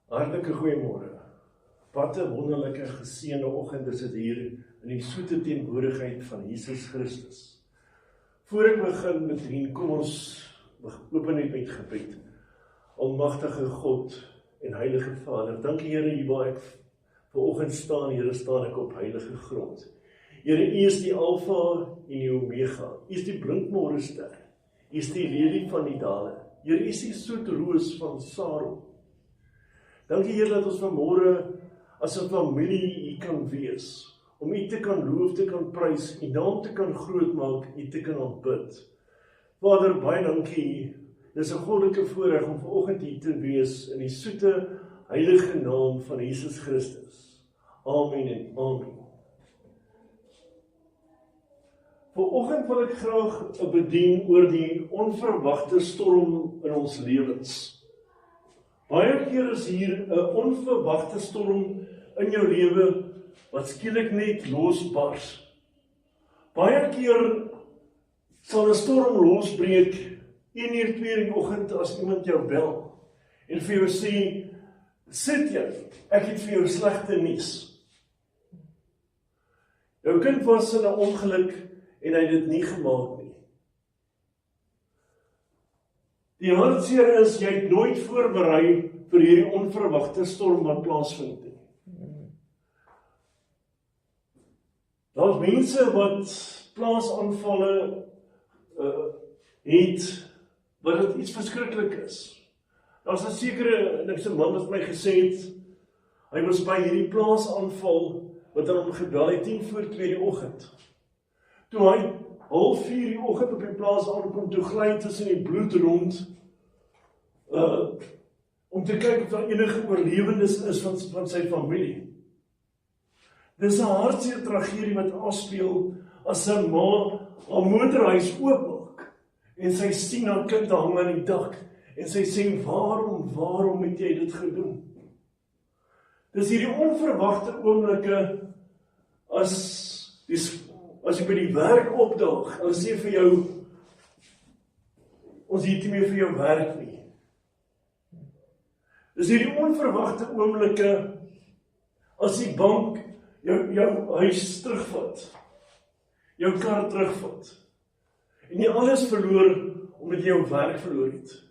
Hartlike goeiemôre. Wat 'n wonderlike geseënde oggend is dit hier in die soete teenwoordigheid van Jesus Christus. Voor ek begin met dien, kom ons open net met gebed. Almagtige God en heilige Vader, dankie Here hier waar ek vanoggend staan, Here, staan ek op heilige grond. Here, U is die Alfa en die Omega. U is die blinkmorgenster. U is die lelie van die dale. Here, U is die soetroos van Saron. Dankie Here dat ons vanmôre as 'n familie U kan wees, om U te kan loof, te kan prys, U naam te kan grootmaak, U te kan aanbid. Vader, baie dankie. Dis 'n goddelike voorreg om vanoggend hier te wees in die soete heilige naam van Jesus Christus. Amen en amen. Vanoggend wil ek graag bedien oor die onverwagte storm in ons lewens. Baie keer is hier 'n onverwagte storm in jou lewe wat skielik net losbars. Baie keer sal 'n storm losbreek 1 uur, 2 uur in die oggend as iemand jou bel en vir jou sê, sit jy, ek het vir jou slegte nuus. Jou kind was in 'n ongeluk en hy het dit nie gemaak nie. Die hartseer is, jy het nooit voorberei vir hierdie onverwagte storm wat plaasvind nie. Daar's mense wat plaasaanvalle het, wat dit iets verskriklik is. Daar's 'n sekere, en ek se man wat my gesê het, hy was by hierdie plaasaanval, wat aan hom gebel het 1:45 die oggend. Toe hy 3:30 die oggend op die plaas aankom, toe gly tussen die bloed rond, om te kyk of daar enige oorlewendes is van sy familie. Dis 'n hartseer tragedie wat afspeel as 'n ma haar motorhuis oopmaak en sy sien haar kind hang aan die dak en sy sê, waarom het jy dit gedoen? Dis hierdie onverwagte oomblikke as jy by die werk opdaag, hulle sê vir jou, ons het nie meer vir jou werk nie. Dis hierdie onverwagte oomblikke as die bank jou huis terugvat, jou kar terugvat, en jy alles verloor omdat jy jou werk verloor het.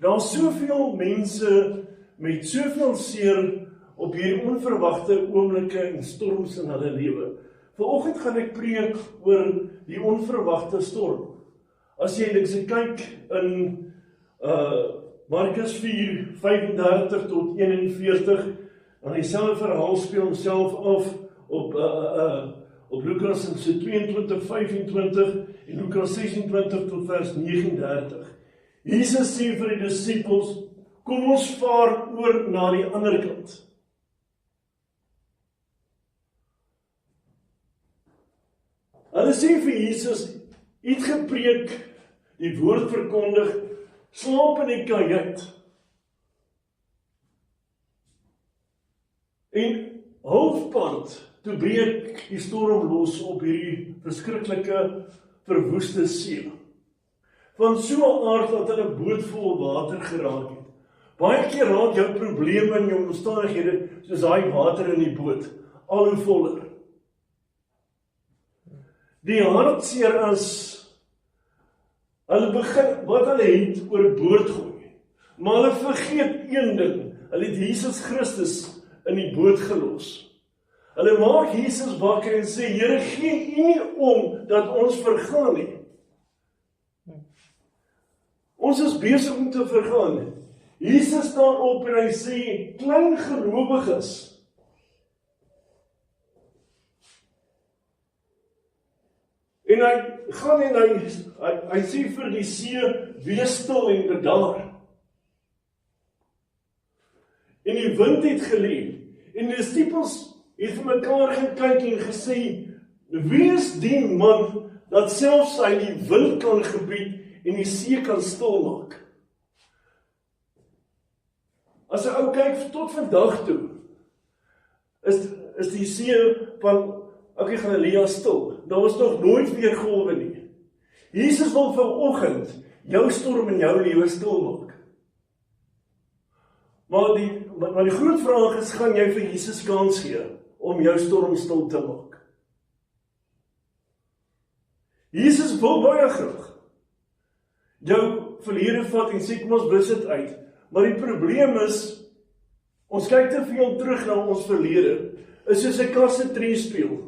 Daar's soveel mense met soveel seer op hierdie onverwagte oomblikke en storms in hulle lewe. Vanoggend gaan ek preek oor die onverwagte storm. As jy kyk in Markus 4:35 tot 41, dan dieselfde verhaal speel homself af op Lukas 22:25 en Lukas 26 tot vers 39. Jesus sê vir die disippels, kom ons vaar oor na die ander kant. Hulle sê vir Jesus, U het gepreek, die woord verkondig, slaap in die kajuit. En halfpad, toe breek die storm los op hierdie verskriklike verwoeste see. Van so 'n aard dat hulle boot vol water geraak het. Baie keer raak jou probleme en jou omstandighede soos daai water in die boot, al hoe voller. Die hartseer is, hulle begin wat hulle het oorboord gooi, maar hulle vergeet een ding, hulle het Jesus Christus in die boot gelos. Hulle maak Jesus wakker en sê, Here, gee U nie om dat ons vergaan nie. Ons is besig om te vergaan. Jesus staan op en hy sê, klein gelowiges, en hy gaan en hy sê vir die see, wees stil en bedaar. En die wind het gelê, en die disippels het vir mekaar gekyk en gesê, wie is die man, dat selfs hy die wind kan gebied, en die see kan stilmaak? As 'n ou kyk tot vandag toe, is die see van Galilea stil. Daar was nog nooit weer golwe nie. Jesus wil vanoggend jou storm in jou lewe stilmaak. Maar die groot vraag is, gaan jy vir Jesus kans gee om jou storm stil te maak? Jesus wil baie graag jou verlede vat en sê, kom ons blus dit uit. Maar die probleem is, ons kyk te veel terug na ons verlede. Is soos 'n kasse treespieël.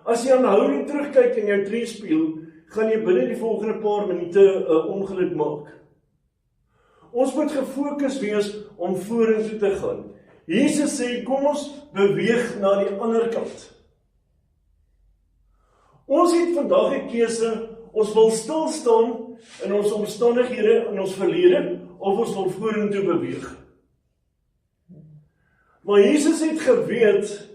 As jy aanhoudend terugkyk in jou treespieël, gaan jy binne die volgende paar minute 'n ongeluk maak. Ons moet gefokus wees om vorentoe te gaan. Jesus sê, kom ons beweeg na die ander kant. Ons het vandag 'n keuse, ons wil stil staan in ons omstandighede, in ons verlede, of ons wil vorentoe beweeg. Maar Jesus het geweet,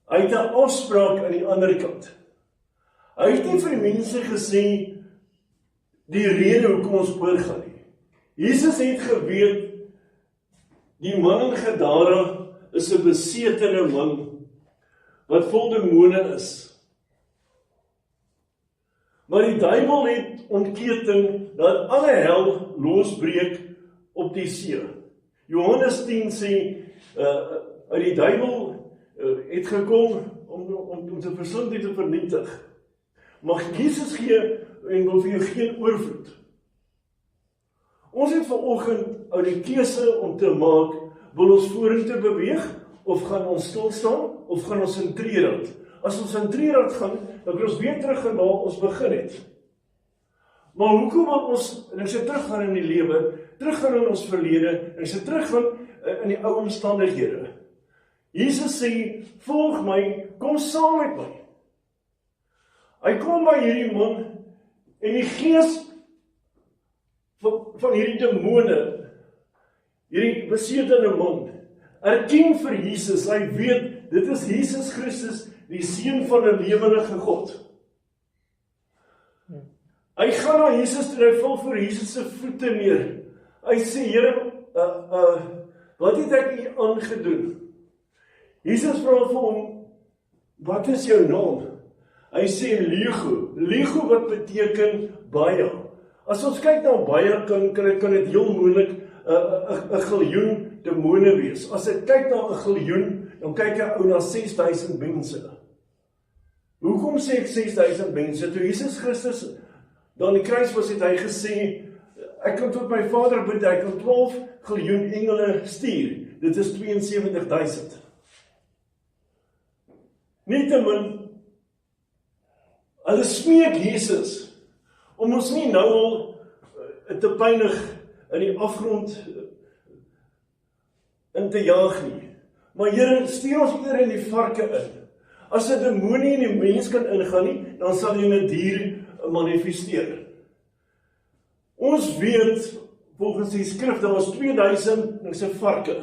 hy het 'n afspraak aan die ander kant. Hy het nie vir die mense gesê, die rede hoekom ons oorgaan nie. Jesus het geweet, die man in Gadara is 'n besetene man, wat vol demone is. Maar die duiwel het ontketen, dat alle hel losbreek op die see. Johannes 10 sê, uit die duiwel het gekom om te verslind en te vernietig. Mag Jesus gee en wil vir jou geen oorvloed. Ons het vanoggend uit die keuse om te maak, wil ons vorentoe beweeg, of gaan ons stil staan, of gaan ons in treerad. As ons in treerad gaan, dan kan ons weer terug gaan waar ons begin het. Maar hoekom wil ons, en ek sê teruggaan in die lewe, teruggaan in ons verlede, en ek sê teruggaan in die ou omstandighede. Jesus sê, volg my, kom saam met my. Hy kom by hierdie man, en die gees van hierdie demone, hierdie besetene man, erken vir Jesus, hy weet, dit is Jesus Christus, die Seun van 'n lewende God. Hy gaan na Jesus toe, hy val voor Jesus se voete neer. Hy sê, Here, wat het ek u aangedoen? Jesus vra vir hom, wat is jou naam? Hy sê, Lego. Lego wat beteken baie. As ons kyk na baie, kan dit heel moeilik 'n giljoen demone wees. As ek kyk na 'n giljoen, dan kyk ek ou na 6000 mense. Hoekom sê ek 6000 mense? Toe Jesus Christus dan die kruis was, het hy gesê, ek kan tot my Vader bid, hy kan 12 giljoen engele stuur. Dit is 72.000. Nietemin, hulle smeek Jesus, om ons nie nou al te pynig in die afgrond in te jaag nie. Maar Here, stuur ons eerder in die varke in. As 'n demoon nie in die mens kan ingaan nie, dan sal hy in 'n dier manifesteer. Ons weet, volgens die skrif, daar was 2000 varke.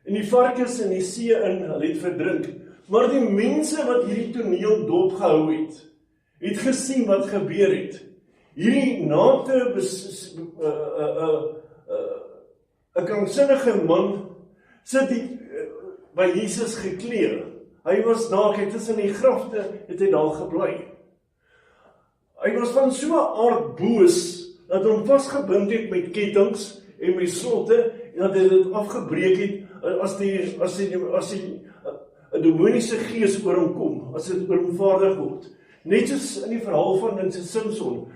En die varkes in die see in, hulle het verdrink. Maar die mense wat hierdie toneel dopgehou het gesien wat gebeur het. Hierdie naakte, 'n kranksinnige man, sit by Jesus geklee. Hy was naak, hy tussen die grafte, het hy daar gebly. Hy was van so 'n aard boos, dat hom vasgebind het met kettinge en met slotte, en dat hy dit afgebreek het, as die 'n demoniese gees oor hom kom, as dit oor hom vaardig word. Net soos in die verhaal van Samson,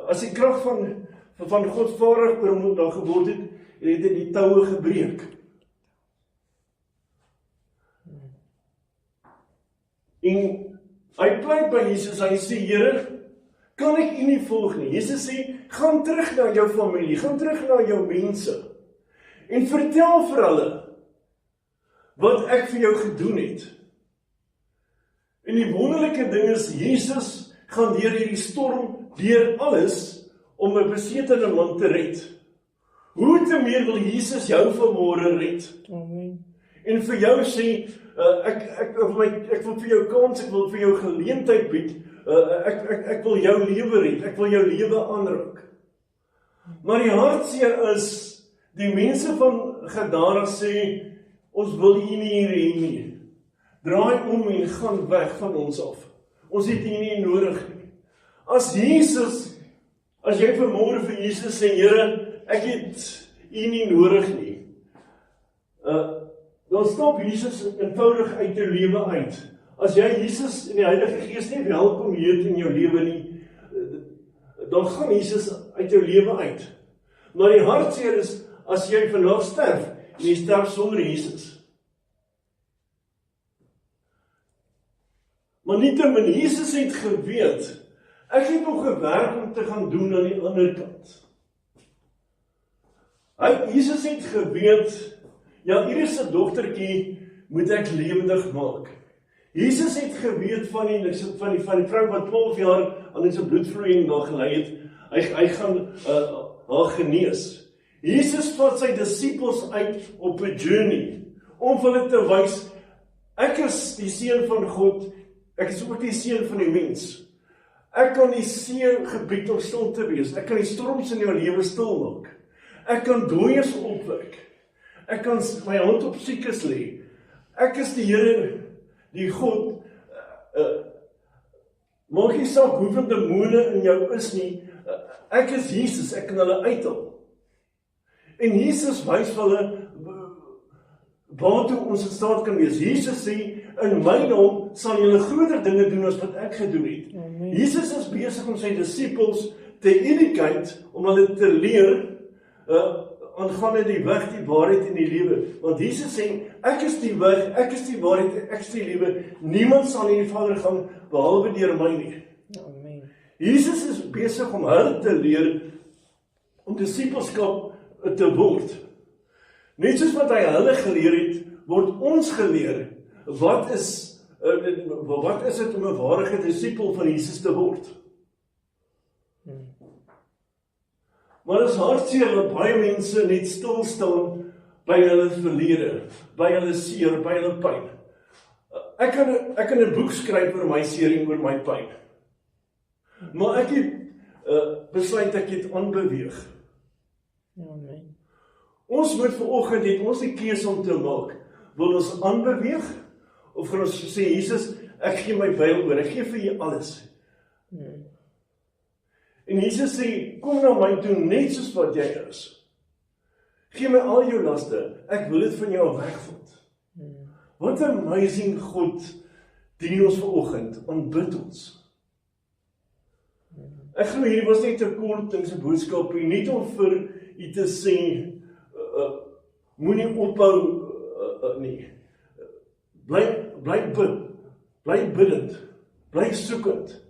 as die krag van God vaardig oor hom daar geword het, het hy die toue gebreek. En hy pleit by Jesus, hy sê, Here, kan ek u nie volg nie? Jesus sê, gaan terug na jou familie, gaan terug na jou mense, en vertel vir hulle, wat ek vir jou gedoen het. En die wonderlike ding is, Jesus gaan deur hierdie storm, deur alles, om 'n besetene man te red. Hoe te meer wil Jesus jou vanmôre red? Amen. En vir jou sê, ek wil vir jou kans, ek wil vir jou geleentheid bied, ek wil jou lewe red, ek wil jou lewe aanraak. Maar die hartseer is, die mense van Gadara sê, ons wil u nie hier hê nie. Draai om en gaan weg van ons af. Ons het u nie nodig nie. As jy vanmôre vir Jesus sê, Here, ek het u nie nodig nie. Dan stap Jesus eenvoudig uit jou lewe uit. As jy Jesus en die Heilige Gees nie welkom heet in jou lewe nie, dan gaan Jesus uit jou lewe uit. Maar die hartseer is, as jy vandag sterf, en jy sterf sonder Jesus. Maar nietemin, Jesus het geweet, ek het nog 'n werk om te gaan doen aan die ander kant. Jesus het geweet, ja, Iris se dogtertjie moet ek lewendig maak. Jesus het geweet van die vrou wat 12 jaar aan sy bloedvloeiing daar gelei het, hy gaan haar genees. Jesus vat sy disippels uit op 'n journey, om vir hulle te wys, ek is die seun van God, ek is ook die seun van die mens. Ek kan die see gebied om stil te wees, ek kan die storms in jou lewe stil maak, ek kan dooies opwek, ek kan my hand op siekes lê, ek is die Here, die God, maak nie saak hoeveel demone in jou is nie, ek is Jesus, ek kan hulle uithaal. En Jesus wys vir hulle, waartoe ons in staat kan wees. Jesus sê, in my naam sal julle groter dinge doen as wat ek gedoen het. Amen. Jesus is besig om sy disippels te educate, om hulle te leer, aangaande die weg, die waarheid en die lewe. Want Jesus sê, ek is die weg, ek is die waarheid, ek is die lewe. Niemand sal in die Vader gaan, behalwe deur my nie. Amen. Jesus is besig om hulle te leer, om disipelskap te word. Net soos wat hy hulle geleer het, word ons geleer, wat is dit om 'n ware disipel van Jesus te word? Maar dit is hartseer dat baie mense net stil staan by hulle verlede, by hulle seer, by hulle pyn. Ek kan 'n boek skryf oor my seer en oor my pyn. Maar ek het besluit ek het aanbeweeg. Amen. Ons moet vanoggend het ons die keuse om te maak. Wil ons aanbeweeg? Of gaan ons sê, Jesus, ek gee my byl oor, ek gee vir jy alles. En Jesus sê, kom na my toe net soos wat jy is. Gee my al jou laste, ek wil dit van jou wegvat. Wat 'n amazing God dien ons vanoggend, aanbid ons. Ek glo hierdie was net 'n kort en 'n boodskap, nie om vir u te sê, moenie ophou nie. Bly bid, bly bidend, bly soekend.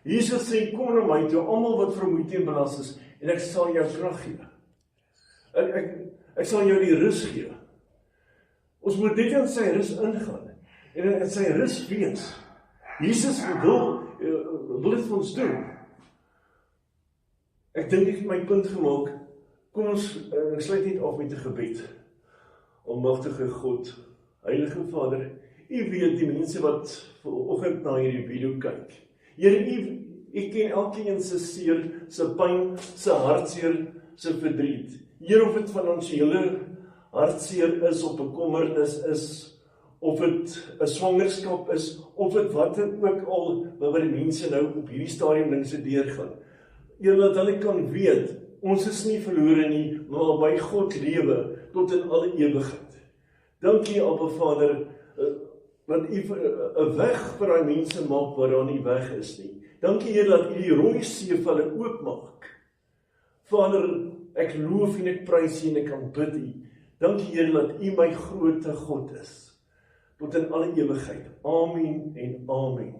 Jesus sê, kom na my toe, almal wat vermoeid en belas is, en ek sal jou krag gee. Ek sal jou die rus gee. Ons moet net in sy rus ingaan, en in sy rus wees. Jesus wil dit vir ons doen. Ek dink ek het my punt gemaak. Kom ons, ek sluit net af met 'n gebed. Almagtige God, Heilige Vader, u weet die mense wat vanoggend na hierdie video kyk. Here, u ken elkeen se seer, se pyn, se hartseer, se verdriet. Here, of dit finansiële hartseer is, of bekommernis is, of dit 'n swangerskap is, of dit wat ook al wat die mense nou op hierdie stadium dinge se deurgaan. Here, dat hulle kan weet, ons is nie verlore nie, maar by God lewe tot in alle ewigheid. Dankie, Abba Vader, want u 'n weg vir daai mense maak waar daar nie weg is nie. Dankie, Here, dat u die rooi see vir hulle oopmaak. Vader, ek loof en ek prys u en ek aanbid u. Dankie, Here, dat u my grote God is tot in alle ewigheid. Amen en amen.